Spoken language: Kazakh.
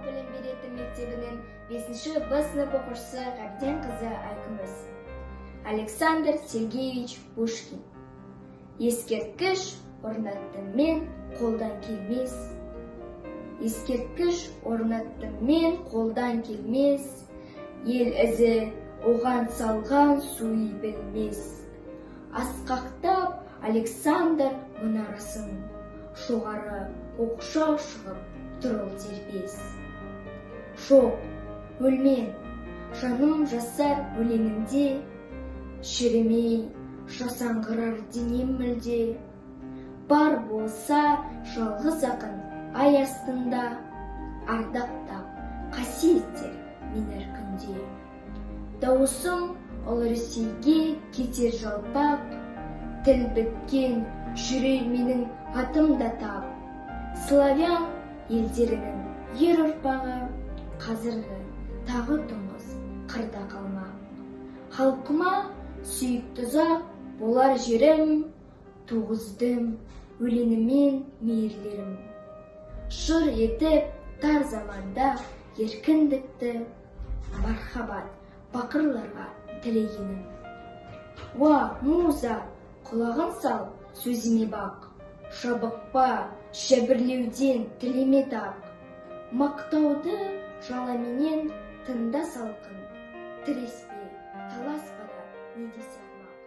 білім беретін мектебінің 5-ші Б сынып оқушысы Ғабден қызы Айкүміс. Александр Сергеевич Пушкин. Ескерткіш орнаттым мен, қолдан келмес. Ескерткіш орнаттым мен, қолдан келмес. Ел ізі оған салған суи білмес. Асқақтап Александр мұнарасын, жоғары оқшау шығып тұрыл дербес. Жоқ, өлмен, жаным жасар өлеңімде, шеремей жасаңғырар денем мүлде. Бар болса жалғыз ақын ай астында, ардақтап қасиеттер мен әр күнде. Дауысым ұлы Ресейге кетер жалпақ, тіл біткен жүрей менің атымда тап. Славян елдерінің ер ұрпағы, қазіргі тағы тұңғыз қырда қалмақ. Халқыма сүйікті ұзақ болар жерім, туғыздым өлеңімен мейірлерім. Жыр етіп тар заманда еркіндікті, мархабат бақырларға тілегенім. Уа, муза, құлағын сал, сөзіме бақ. Жабықпа, жәбірлеуден тілеме тақ. Мақтауды жаламенен тыңда салқын. Тіреспе, таласпа да не десе алмақ.